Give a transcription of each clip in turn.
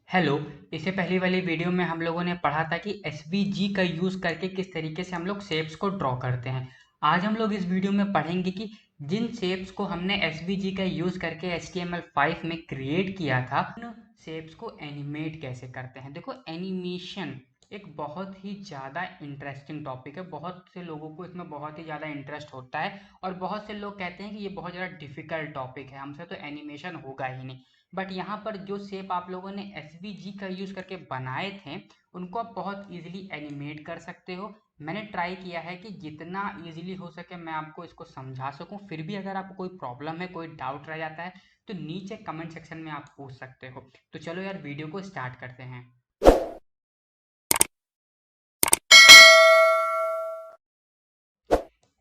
Hello. इससे पहले वाली वीडियो में हम लोगों ने पढ़ा था कि एसवीजी का यूज़ करके किस तरीके से हम लोग शेप्स को ड्रॉ करते हैं। आज हम लोग इस वीडियो में पढ़ेंगे कि जिन शेप्स को हमने एसवीजी का यूज़ करके HTML5 में क्रिएट किया था उन शेप्स को एनिमेट कैसे करते हैं। देखो, एनिमेशन एक बहुत ही ज़्यादा इंटरेस्टिंग टॉपिक है। बहुत से लोगों को इसमें बहुत ही ज़्यादा इंटरेस्ट होता है और बहुत से लोग कहते हैं कि ये बहुत ज़्यादा डिफ़िकल्ट टॉपिक है, हमसे तो एनिमेशन होगा ही नहीं। बट यहाँ पर जो शेप आप लोगों ने एसवीजी का यूज़ करके बनाए थे उनको आप बहुत इजीली एनिमेट कर सकते हो। मैंने ट्राई किया है कि जितना इजीली हो सके मैं आपको इसको समझा सकूं। फिर भी अगर आपको कोई प्रॉब्लम है, कोई डाउट रह जाता है तो नीचे कमेंट सेक्शन में आप पूछ सकते हो। तो चलो यार, वीडियो को स्टार्ट करते हैं।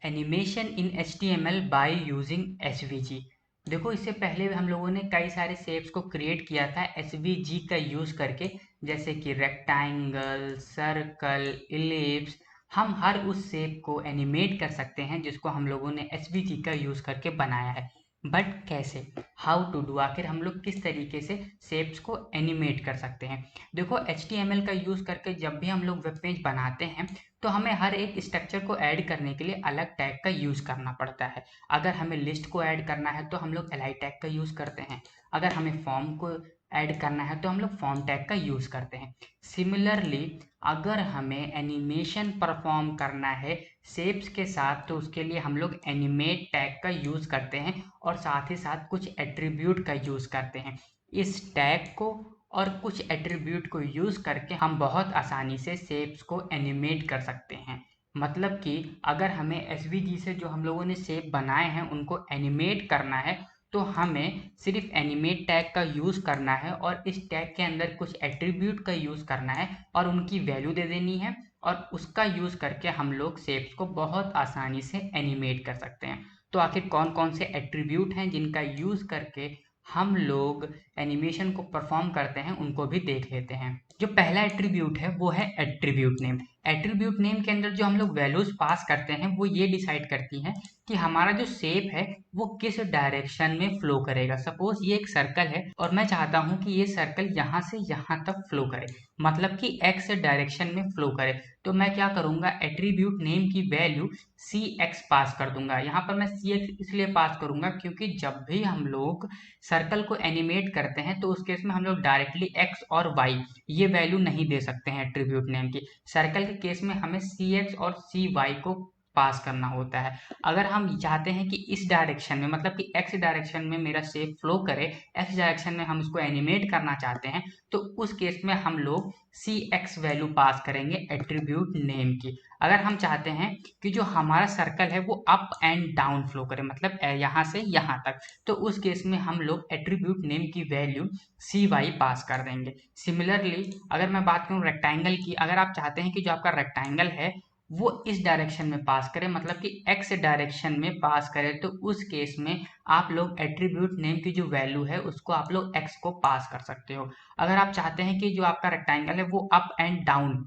Animation in HTML by using SVG. देखो, इससे पहले हम लोगों ने कई सारे शेप्स को क्रिएट किया था एसवीजी का यूज करके, जैसे कि रेक्टेंगल, सर्कल, इलिप्स। हम हर उस शेप को एनिमेट कर सकते हैं जिसको हम लोगों ने एसवीजी का यूज करके बनाया है। बट कैसे, हाउ टू डू, आखिर हम लोग किस तरीके से शेप्स को एनिमेट कर सकते हैं। देखो, HTML का यूज करके जब भी हम लोग वेब पेज बनाते हैं तो हमें हर एक स्ट्रक्चर को ऐड करने के लिए अलग टैग का यूज करना पड़ता है। अगर हमें लिस्ट को ऐड करना है तो हम लोग li टैग का यूज करते हैं। अगर हमें फॉर्म को ऐड करना है तो हम लोग फॉर्म टैग का यूज करते हैं। सिमिलरली, अगर हमें एनिमेशन परफॉर्म करना है शेप्स के साथ तो उसके लिए हम लोग एनिमेट टैग का यूज करते हैं और साथ ही साथ कुछ एट्रीब्यूट का यूज करते हैं। इस टैग को और कुछ एट्रीब्यूट को यूज करके हम बहुत आसानी से शेप्स को एनिमेट कर सकते हैं। मतलब कि अगर हमें एसवीजी से जो हम लोगों ने शेप बनाए हैं उनको एनिमेट करना है तो हमें सिर्फ एनिमेट टैग का यूज करना है और इस टैग के अंदर कुछ एट्रीब्यूट का यूज करना है और उनकी वैल्यू दे देनी है और उसका यूज करके हम लोग शेप्स को बहुत आसानी से एनिमेट कर सकते हैं। तो आखिर कौन कौन से एट्रीब्यूट हैं जिनका यूज करके हम लोग एनिमेशन को परफॉर्म करते हैं उनको भी देख लेते हैं। जो पहला एट्रीब्यूट है वो है एट्रीब्यूट नेम। एट्रीब्यूट नेम के अंदर जो हम लोग वैल्यूज पास करते हैं वो ये डिसाइड करती हैं कि हमारा जो शेप है वो किस डायरेक्शन में फ्लो करेगा। सपोज ये एक सर्कल है और मैं चाहता हूं कि ये सर्कल यहाँ से यहाँ तक फ्लो करे, मतलब कि एक्स डायरेक्शन में फ्लो करे। तो मैं क्या करूंगा, एट्रीब्यूट नेम की वैल्यू सी एक्स पास कर दूंगा। यहाँ पर मैं सी एक्स इसलिए पास करूंगा क्योंकि जब भी हम लोग सर्कल को एनिमेट करते हैं तो उस केस में हम लोग डायरेक्टली एक्स और वाई ये वैल्यू नहीं दे सकते हैं एट्रीब्यूट नेम की। सर्कल के केस में हमें सी एक्स और सी वाई को पास करना होता है। अगर हम चाहते हैं कि इस डायरेक्शन में, मतलब कि एक्स डायरेक्शन में मेरा शेप फ्लो करे, एक्स डायरेक्शन में हम इसको एनिमेट करना चाहते हैं, तो उस केस में हम लोग सी एक्स वैल्यू पास करेंगे एट्रीब्यूट नेम की। अगर हम चाहते हैं कि जो हमारा सर्कल है वो अप एंड डाउन फ्लो करे, मतलब यहाँ से यहाँ तक, तो उस केस में हम लोग एट्रीब्यूट नेम की वैल्यू सी वाई पास कर देंगे। सिमिलरली, अगर मैं बात करूँ रेक्टेंगल की, अगर आप चाहते हैं कि जो आपका रेक्टेंगल है वो इस डायरेक्शन में पास करे, मतलब कि एक्स डायरेक्शन में पास करे, तो उस केस में आप लोग एट्रीब्यूट नेम की जो वैल्यू है उसको आप लोग एक्स को पास कर सकते हो। अगर आप चाहते हैं कि जो आपका रेक्टेंगल है वो अप एंड डाउन,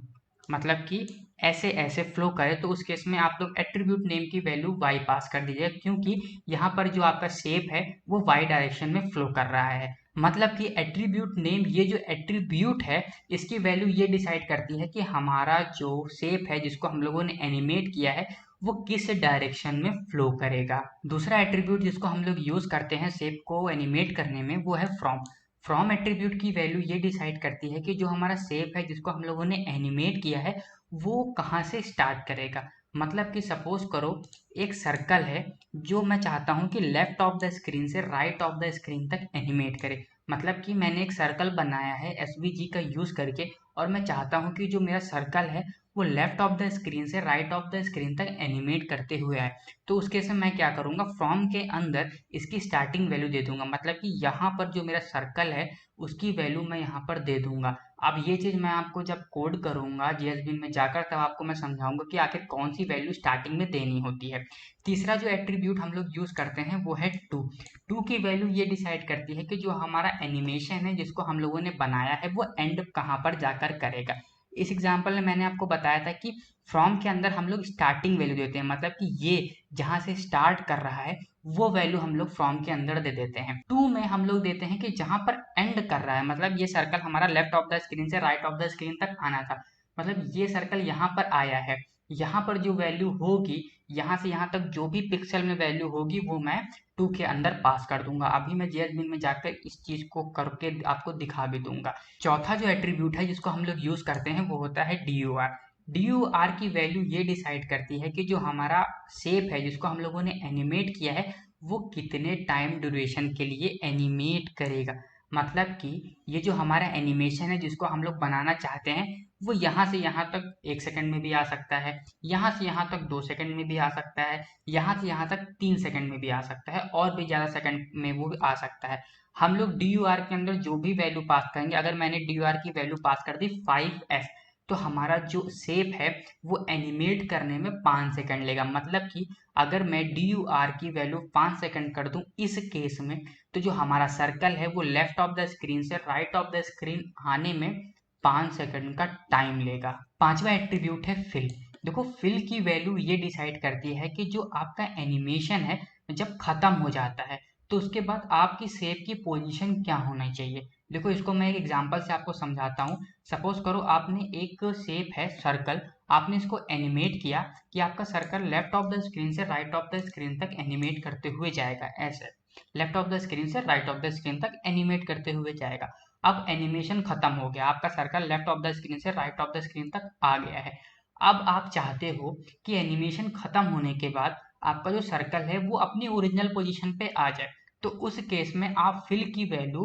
मतलब कि ऐसे ऐसे फ्लो करे, तो उस केस में आप लोग एट्रीब्यूट नेम की वैल्यू y पास कर दीजिए, क्योंकि यहाँ पर जो आपका शेप है वो y डायरेक्शन में फ्लो कर रहा है। मतलब कि एट्रीब्यूट नेम, ये जो एट्रीब्यूट है इसकी वैल्यू ये डिसाइड करती है कि हमारा जो शेप है जिसको हम लोगों ने एनिमेट किया है वो किस डायरेक्शन में फ्लो करेगा। दूसरा एट्रीब्यूट जिसको हम लोग यूज करते हैं शेप को एनिमेट करने में वो है फ्रॉम। फ्रॉम एट्रीब्यूट की वैल्यू ये डिसाइड करती है कि जो हमारा शेप है जिसको हम लोगों ने एनिमेट किया है वो कहाँ से स्टार्ट करेगा। मतलब कि सपोज करो एक सर्कल है जो मैं चाहता हूँ कि लेफ्ट ऑफ द स्क्रीन से राइट ऑफ द स्क्रीन तक एनिमेट करे। मतलब कि मैंने एक सर्कल बनाया है एसवीजी का यूज करके और मैं चाहता हूँ कि जो मेरा सर्कल है वो लेफ्ट ऑफ द स्क्रीन से राइट ऑफ द स्क्रीन तक एनिमेट करते हुए आए। तो उस केस में मैं क्या करूंगा, फ्रॉम के अंदर इसकी स्टार्टिंग वैल्यू दे दूंगा, मतलब कि यहाँ पर जो मेरा सर्कल है उसकी वैल्यू मैं यहाँ पर दे दूंगा। अब ये चीज मैं आपको जब कोड करूंगा जीएसबी में जाकर तब आपको मैं समझाऊंगा कि आखिर कौन सी वैल्यू स्टार्टिंग में देनी होती है। तीसरा जो एट्रीब्यूट हम लोग यूज करते हैं वो है टू। टू की वैल्यू ये डिसाइड करती है कि जो हमारा एनिमेशन है जिसको हम लोगों ने बनाया है वो एंड कहाँ पर जाकर करेगा। इस एग्जांपल में मैंने आपको बताया था कि फ्रॉम के अंदर हम लोग स्टार्टिंग वैल्यू देते हैं, मतलब कि ये जहां से स्टार्ट कर रहा है वो वैल्यू हम लोग फ्रॉम के अंदर दे देते हैं। टू में हम लोग देते हैं कि जहां पर एंड कर रहा है, मतलब ये सर्कल हमारा लेफ्ट ऑफ द स्क्रीन से राइट ऑफ द स्क्रीन तक आना था, मतलब ये सर्कल यहाँ पर आया है, यहाँ पर जो वैल्यू होगी यहाँ से यहाँ तक जो भी पिक्सल में वैल्यू होगी वो मैं टू के अंदर पास कर दूंगा। अभी मैं जेएसबीन में जाकर इस चीज को करके आपको दिखा भी दूंगा। चौथा जो एट्रीब्यूट है जिसको हम लोग यूज करते हैं वो होता है DUR। DUR की वैल्यू ये डिसाइड करती है कि जो हमारा शेप है जिसको हम लोगों ने एनिमेट किया है वो कितने टाइम ड्यूरेशन के लिए एनिमेट करेगा। मतलब कि ये जो हमारा एनिमेशन है जिसको हम लोग बनाना चाहते हैं वो यहाँ से यहाँ तक 1 सेकंड में भी आ सकता है, यहाँ से यहाँ तक 2 सेकंड में भी आ सकता है, यहाँ से यहाँ तक 3 सेकंड में भी आ सकता है, और भी ज़्यादा सेकंड में वो भी आ सकता है। हम लोग DUR के अंदर जो भी वैल्यू पास करेंगे, अगर मैंने DUR की वैल्यू पास कर दी 5S, तो हमारा जो शेप है वो एनिमेट करने में 5 सेकंड लेगा। मतलब कि अगर मैं DUR की वैल्यू 5 सेकंड कर दूं इस केस में, तो जो हमारा सर्कल है वो लेफ्ट ऑफ द स्क्रीन से राइट ऑफ द स्क्रीन आने में 5 सेकंड का टाइम लेगा। पांचवा एट्रीब्यूट है फिल। देखो फिल की वैल्यू ये डिसाइड करती है कि जो आपका एनिमेशन है जब खत्म हो जाता है तो उसके बाद आपकी शेप की पोजीशन क्या होना चाहिए। देखो इसको मैं एक एग्जांपल से आपको समझाता हूँ। सपोज करो आपने एक शेप है सर्कल, आपने इसको एनिमेट किया कि आपका circle left of the screen से राइट ऑफ द स्क्रीन तक एनिमेट करते हुए जाएगा, ऐसे लेफ्ट ऑफ द स्क्रीन से राइट ऑफ द स्क्रीन तक एनिमेट करते हुए जाएगा। अब एनिमेशन खत्म हो गया, आपका circle left of the screen से राइट ऑफ द स्क्रीन तक आ गया है। अब आप चाहते हो कि एनिमेशन खत्म होने के बाद आपका जो सर्कल है वो अपनी ओरिजिनल पोजीशन पे आ जाए, तो उस केस में आप फिल की वैल्यू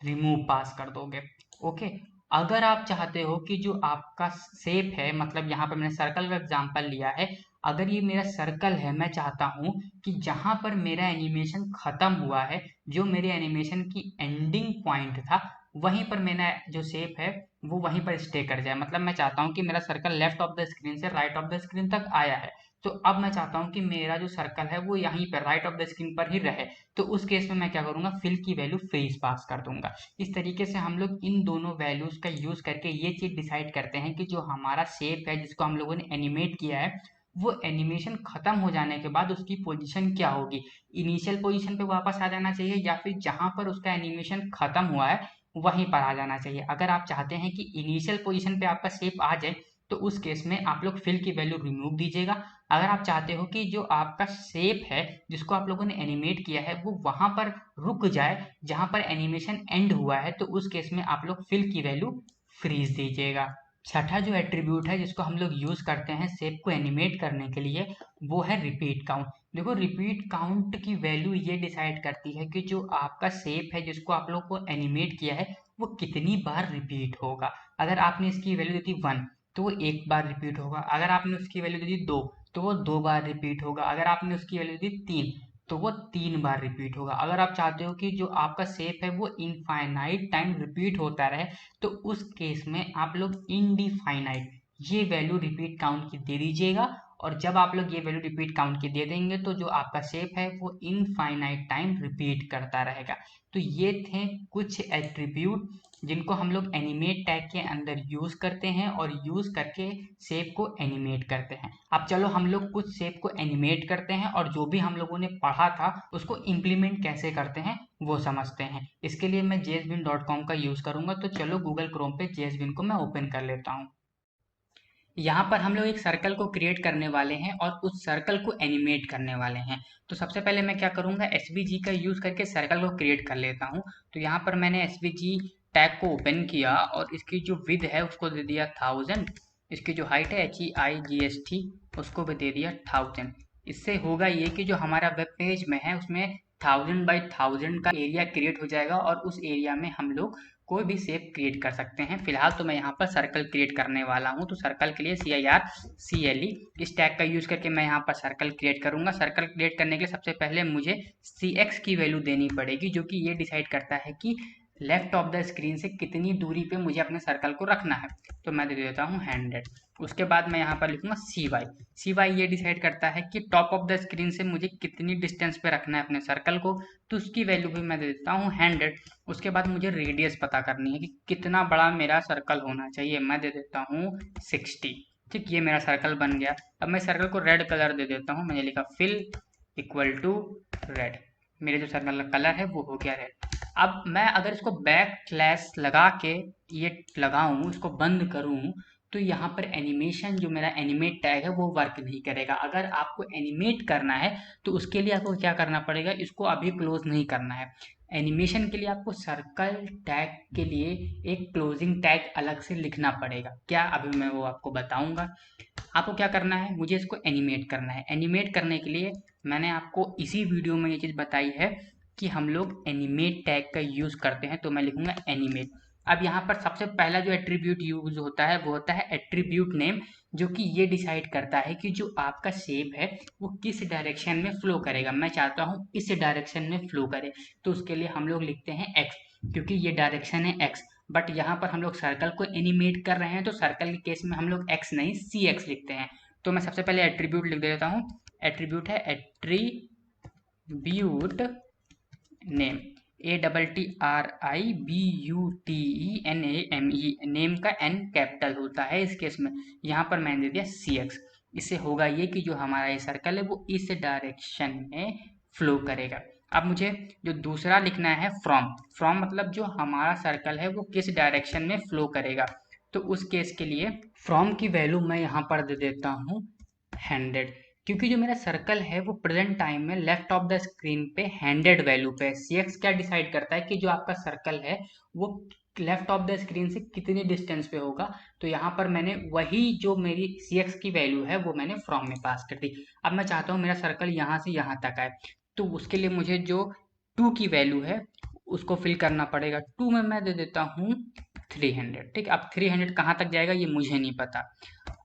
रिमूव पास कर दोगे। ओके, अगर आप चाहते हो कि जो आपका शेप है, मतलब यहाँ पर मैंने सर्कल का एग्जांपल लिया है, अगर ये मेरा सर्कल है, मैं चाहता हूँ कि जहां पर मेरा एनिमेशन खत्म हुआ है, जो मेरे एनिमेशन की एंडिंग पॉइंट था, वहीं पर मेरा जो शेप है वो वहीं पर स्टे कर जाए। मतलब मैं चाहता हूँ कि मेरा circle left of the screen से राइट ऑफ द स्क्रीन तक आया है, तो अब मैं चाहता हूँ कि मेरा जो सर्कल है वो यहीं पर राइट ऑफ द स्क्रीन पर ही रहे, तो उस केस में मैं क्या करूंगा, फिल की वैल्यू फ्रीज पास कर दूंगा। इस तरीके से हम लोग इन दोनों वैल्यूज का यूज करके ये चीज डिसाइड करते हैं कि जो हमारा शेप है जिसको हम लोगों ने एनिमेट किया है वो एनिमेशन खत्म हो जाने के बाद उसकी पोजीशन क्या होगी, इनिशियल पोजीशन पे वापस आ जाना चाहिए या फिर जहां पर उसका एनिमेशन खत्म हुआ है वहीं पर आ जाना चाहिए। अगर आप चाहते हैं कि इनिशियल पोजीशन पे आपका शेप आ जाए तो उस केस में आप लोग फिल की वैल्यू रिमूव दीजिएगा। अगर आप चाहते हो कि जो आपका शेप है जिसको आप लोगों ने एनिमेट किया है वो वहां पर रुक जाए जहां पर एनिमेशन एंड हुआ है, तो उस केस में आप लोग फिल की वैल्यू फ्रीज दीजिएगा। छठा जो एट्रीब्यूट है जिसको हम लोग यूज करते हैं शेप को एनिमेट करने के लिए वो है रिपीट काउंट। देखो रिपीट काउंट की वैल्यू ये डिसाइड करती है कि जो आपका शेप है जिसको आप लोग को एनिमेट किया है वो कितनी बार रिपीट होगा। अगर आपने इसकी वैल्यू दी 1 तो वो 1 बार रिपीट होगा, अगर आपने उसकी वैल्यू दी 2 तो वो 2 बार रिपीट होगा, अगर आपने उसकी वैल्यू दी 3 तो वो 3 बार रिपीट होगा। अगर आप चाहते हो कि जो आपका शेप है वो इनफाइनाइट टाइम रिपीट होता रहे तो उस केस में आप लोग इनडिफाइनाइट ये वैल्यू रिपीट काउंट की दे दीजिएगा। और जब आप लोग ये वैल्यू रिपीट काउंट की दे देंगे तो जो आपका शेप है वो इनफाइनाइट टाइम रिपीट करता रहेगा। तो ये थे कुछ एट्रीब्यूट जिनको हम लोग एनिमेट टैग के अंदर यूज करते हैं और यूज करके शेप को एनिमेट करते हैं। अब चलो हम लोग कुछ शेप को एनिमेट करते हैं और जो भी हम लोगों ने पढ़ा था उसको इम्प्लीमेंट कैसे करते हैं वो समझते हैं। इसके लिए मैं jsbean.com का यूज करूंगा, तो चलो गूगल क्रोम पे jsbean को मैं ओपन कर लेता हूँ। यहाँ पर हम लोग एक सर्कल को क्रिएट करने वाले हैं और उस सर्कल को एनिमेट करने वाले हैं। तो सबसे पहले मैं क्या करूँगा, एसवीजी का यूज करके सर्कल को क्रिएट कर लेता हूँ। तो यहाँ पर मैंने एसवीजी टैग को ओपन किया और इसकी जो विड्थ है उसको दे दिया 1000, इसकी जो हाइट है HEIGST उसको भी दे दिया 1000। इससे होगा ये कि जो हमारा वेब पेज में है उसमें 1000 बाई 1000 का एरिया क्रिएट हो जाएगा और उस एरिया में हम लोग कोई भी शेप क्रिएट कर सकते हैं। फिलहाल तो मैं यहाँ पर सर्कल क्रिएट करने वाला हूँ, तो सर्कल के लिए CIRCLE इस टैग का यूज करके मैं यहाँ पर सर्कल क्रिएट करूंगा। सर्कल क्रिएट करने के लिए सबसे पहले मुझे CX की वैल्यू देनी पड़ेगी जो कि ये डिसाइड करता है कि लेफ्ट ऑफ द स्क्रीन से कितनी दूरी पे मुझे अपने सर्कल को रखना है, तो मैं दे देता हूँ 100। उसके बाद मैं यहाँ पर लिखूंगा सी वाई। सी वाई ये डिसाइड करता है कि टॉप ऑफ द स्क्रीन से मुझे कितनी डिस्टेंस पे रखना है अपने सर्कल को, तो उसकी वैल्यू भी मैं दे देता हूँ 100। उसके बाद मुझे रेडियस पता करनी है कि कितना बड़ा मेरा सर्कल होना चाहिए, मैं दे देता हूँ 60। ठीक, ये मेरा सर्कल बन गया। अब मैं सर्कल को रेड कलर दे देता हूँ, मैंने लिखा फिल इक्वल टू रेड। मेरे जो सर्कल का कलर है वो हो गया रेड। अब मैं अगर इसको बैक स्लैश लगा के ये लगाऊं, इसको बंद करूं, तो यहाँ पर एनिमेशन जो मेरा एनिमेट टैग है वो वर्क नहीं करेगा। अगर आपको एनिमेट करना है तो उसके लिए आपको क्या करना पड़ेगा, इसको अभी क्लोज नहीं करना है। एनिमेशन के लिए आपको सर्कल टैग के लिए एक क्लोजिंग टैग अलग से लिखना पड़ेगा। क्या, अभी मैं वो आपको बताऊंगा। आपको क्या करना है, मुझे इसको एनिमेट करना है। एनिमेट करने के लिए मैंने आपको इसी वीडियो में ये चीज़ बताई है कि हम लोग एनिमेट टैग का यूज़ करते हैं, तो मैं लिखूंगा एनिमेट। अब यहाँ पर सबसे पहला जो एट्रीब्यूट यूज होता है वो होता है एट्रीब्यूट नेम, जो कि ये डिसाइड करता है कि जो आपका शेप है वो किस डायरेक्शन में फ्लो करेगा। मैं चाहता हूँ इस डायरेक्शन में फ्लो करे, तो उसके लिए हम लोग लिखते हैं एक्स, क्योंकि ये डायरेक्शन है एक्स। बट यहाँ पर हम लोग सर्कल को एनिमेट कर रहे हैं, तो सर्कल के केस में हम लोग एक्स नहीं सी एक्स लिखते हैं। तो मैं सबसे पहले एट्रीब्यूट लिख देता हूँ। एट्रीब्यूट है एट्रीब्यूट नेम, ATTRIBUTENAME, नेम का एन कैपिटल होता है इस केस में। यहाँ पर मैंने दे दिया सी एक्स। इससे होगा ये कि जो हमारा ये सर्कल है वो इस डायरेक्शन में फ्लो करेगा। अब मुझे जो दूसरा लिखना है फ्रॉम। फ्रॉम मतलब जो हमारा सर्कल है वो किस डायरेक्शन में फ्लो करेगा, तो उस केस के लिए फ्रॉम की वैल्यू मैं यहाँ पर दे देता हूँ 100, क्योंकि जो मेरा सर्कल है वो प्रेजेंट टाइम में लेफ्ट ऑफ द स्क्रीन पे 100 वैल्यू पे है। सी एक्स क्या डिसाइड करता है कि जो आपका सर्कल है वो लेफ्ट ऑफ द स्क्रीन से कितनी डिस्टेंस पे होगा, तो यहाँ पर मैंने वही जो मेरी सी एक्स की वैल्यू है वो मैंने फ्रॉम में पास कर दी। अब मैं चाहता हूँ मेरा सर्कल यहाँ से यहाँ तक आए, तो उसके लिए मुझे जो 2 की वैल्यू है उसको फिल करना पड़ेगा। 2 में मैं दे देता हूँ 300। ठीक, अब 300 कहाँ तक जाएगा ये मुझे नहीं पता।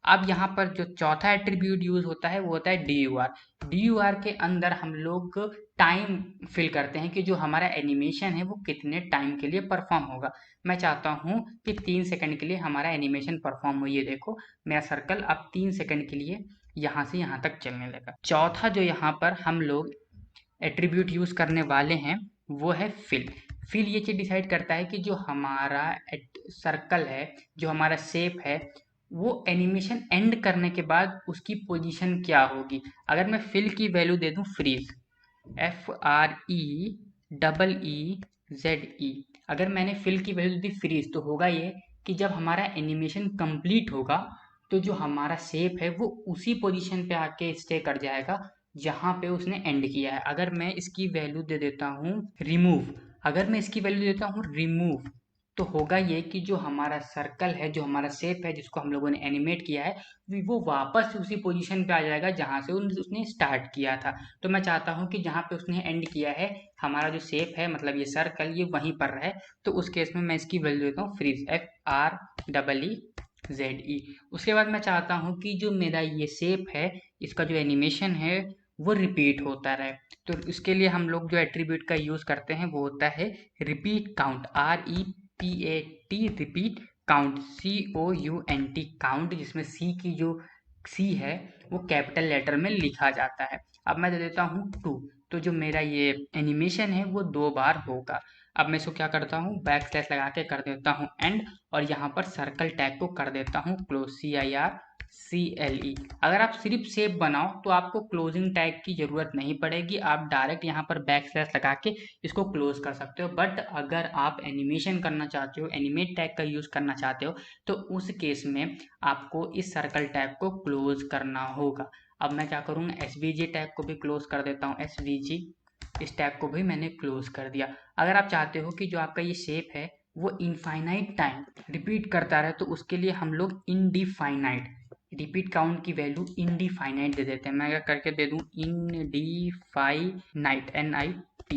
अब यहाँ पर जो चौथा एट्रीब्यूट यूज होता है वो होता है D U R. D U R के अंदर हम लोग टाइम फिल करते हैं कि जो हमारा एनिमेशन है वो कितने टाइम के लिए परफॉर्म होगा। मैं चाहता हूँ कि 3 सेकंड के लिए हमारा एनिमेशन परफॉर्म हो। ये देखो मेरा सर्कल अब 3 सेकंड के लिए यहाँ से यहाँ तक चलने लगा। चौथा जो यहाँ पर हम लोग एट्रीब्यूट यूज करने वाले हैं वो है फिल। फिल ये चीज डिसाइड करता है कि जो हमारा सर्कल है, जो हमारा शेप है, वो एनिमेशन एंड करने के बाद उसकी पोजीशन क्या होगी। अगर मैं फिल की वैल्यू दे दूं फ्रीज, FREEZE, अगर मैंने फिल की वैल्यू दी फ्रीज, तो होगा ये कि जब हमारा एनिमेशन कंप्लीट होगा तो जो हमारा शेप है वो उसी पोजीशन पे आके स्टे कर जाएगा जहां पे उसने एंड किया है। अगर मैं इसकी वैल्यू दे देता हूँ रिमूव, अगर मैं इसकी वैल्यू देता हूँ रिमूव, तो होगा ये कि जो हमारा सर्कल है, जो हमारा शेप है जिसको हम लोगों ने एनिमेट किया है, वो वापस उसी पोजीशन पे आ जाएगा जहां से उसने स्टार्ट किया था। तो मैं चाहता हूँ कि जहाँ पे उसने एंड किया है हमारा जो शेप है, मतलब ये सर्कल, ये वहीं पर रहे। तो उस केस में मैं इसकी वैल्यू देता हूँ फ्रीज, FREEZE। उसके बाद मैं चाहता हूँ कि जो मेरा ये शेप है, इसका जो एनिमेशन है वो रिपीट होता रहे। तो इसके लिए हम लोग जो एट्रीब्यूट का यूज करते हैं वो होता है repeat count, REPAT, repeat count, COUNT, count, जिसमें सी की जो सी है वो कैपिटल लेटर में लिखा जाता है। अब मैं दे देता हूँ 2, तो जो मेरा ये एनिमेशन है वो 2 बार होगा। अब मैं इसको क्या करता हूँ, बैक स्लैश लगा के कर देता हूँ एंड, और यहाँ पर सर्कल टैग को कर देता हूँ क्लोज, CIRCLE। अगर आप सिर्फ शेप बनाओ तो आपको क्लोजिंग टैग की जरूरत नहीं पड़ेगी, आप डायरेक्ट यहाँ पर बैक स्लैश लगा के इसको क्लोज कर सकते हो। बट अगर आप एनिमेशन करना चाहते हो, एनिमेट टैग का यूज करना चाहते हो, तो उस केस में आपको इस सर्कल टैग को क्लोज करना होगा। अब मैं क्या करूँगा, SVG टैग को भी क्लोज कर देता हूँ, SVG, इस टैग को भी मैंने क्लोज कर दिया। अगर आप चाहते हो कि जो आपका ये शेप है वो इनफाइनाइट टाइम रिपीट करता रहे, तो उसके लिए हम लोग इनडिफाइनाइट, रिपीट काउंट की वैल्यू इनडिफाइनाइट दे देते हैं। मैं अगर करके दे दूं इनडिफाइनाइट, NIT,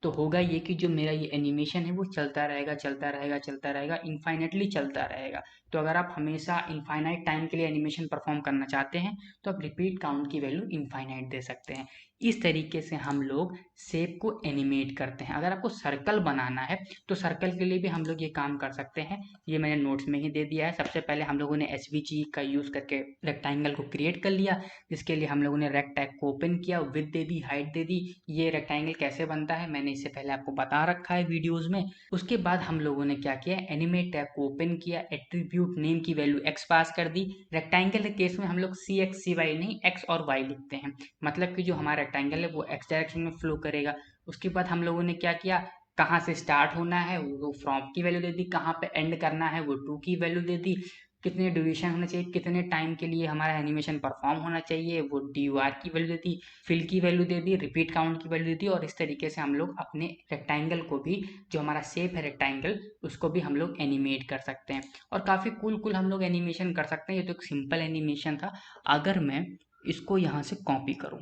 तो होगा ये कि जो मेरा ये एनिमेशन है वो चलता रहेगा चलता रहेगा चलता रहेगा, इनफाइनाइटली चलता रहेगा। तो अगर आप हमेशा इनफाइनाइट टाइम के लिए एनिमेशन परफॉर्म करना चाहते हैं तो आप रिपीट काउंट की वैल्यू इनफाइनाइट दे सकते हैं। इस तरीके से हम लोग शेप को एनिमेट करते हैं। अगर आपको सर्कल बनाना है तो सर्कल के लिए भी हम लोग ये काम कर सकते हैं। ये मैंने नोट्स में ही दे दिया है। सबसे पहले हम लोगों ने एसवीजी का यूज़ करके रेक्टेंगल को क्रिएट कर लिया, जिसके लिए हम लोगों ने रेक्ट टैग को ओपन किया, विड्थ दे दी, हाइट दे दी। ये रेक्टेंगल कैसे बनता है मैंने इससे पहले आपको बता रखा है वीडियोज़ में। उसके बाद हम लोगों ने क्या किया, एनिमेट टैग को ओपन किया, एट्रीब्यूट नेम की वैल्यू एक्स पास कर दी। रेक्टेंगल के केस में हम लोग सी एक्स सी वाई नहीं, एक्स और वाई लिखते हैं। मतलब कि जो हमारा रेक्टेंगल है वो एक्स डायरेक्शन में फ्लो करेगा। उसके बाद हम लोगों ने क्या किया, कहाँ से स्टार्ट होना है वो फ्रॉम की वैल्यू दे दी, कहाँ पे एंड करना है वो टू की वैल्यू दे दी, कितने ड्यूरेशन होना चाहिए, कितने टाइम के लिए हमारा एनिमेशन परफॉर्म होना चाहिए वो डी की वैल्यू दे दी, फिल की वैल्यू दे दी, रिपीट काउंट की वैल्यू दे दी। और इस तरीके से हम लोग अपने रेक्टेंगल को भी, जो हमारा शेप है रेक्टेंगल, उसको भी हम लोग एनिमेट कर सकते हैं। और काफ़ी कूल हम लोग एनिमेशन कर सकते हैं। ये तो एक सिंपल एनिमेशन था। अगर मैं इसको यहाँ से कॉपी करूँ,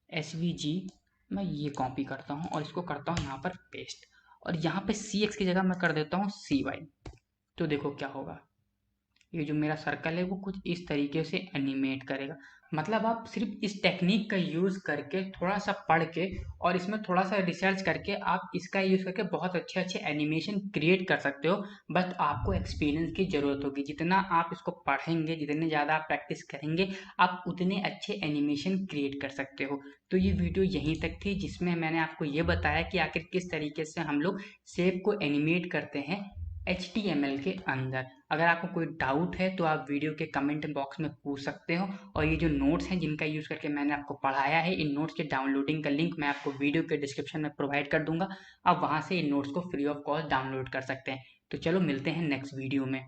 एसवीजी, मैं ये कॉपी करता हूँ और इसको करता हूँ यहाँ पर पेस्ट, और यहाँ पे सी एक्स की जगह मैं कर देता हूँ सी वाई। तो देखो क्या होगा, ये जो मेरा सर्कल है वो कुछ इस तरीके से एनिमेट करेगा। मतलब आप सिर्फ इस टेक्निक का यूज़ करके, थोड़ा सा पढ़ के और इसमें थोड़ा सा रिसर्च करके, आप इसका यूज़ करके बहुत अच्छे अच्छे एनिमेशन क्रिएट कर सकते हो। बट आपको एक्सपीरियंस की ज़रूरत होगी। जितना आप इसको पढ़ेंगे, जितने ज़्यादा आप प्रैक्टिस करेंगे, आप उतने अच्छे एनिमेशन क्रिएट कर सकते हो। तो ये वीडियो यहीं तक थी, जिसमें मैंने आपको ये बताया कि आखिर किस तरीके से हम लोग शेप को एनिमेट करते हैं HTML के अंदर। अगर आपको कोई डाउट है तो आप वीडियो के कमेंट बॉक्स में पूछ सकते हो। और ये जो नोट्स हैं जिनका यूज़ करके मैंने आपको पढ़ाया है, इन नोट्स के डाउनलोडिंग का लिंक मैं आपको वीडियो के डिस्क्रिप्शन में प्रोवाइड कर दूंगा। आप वहाँ से इन नोट्स को फ्री ऑफ कॉस्ट डाउनलोड कर सकते हैं। तो चलो मिलते हैं नेक्स्ट वीडियो में।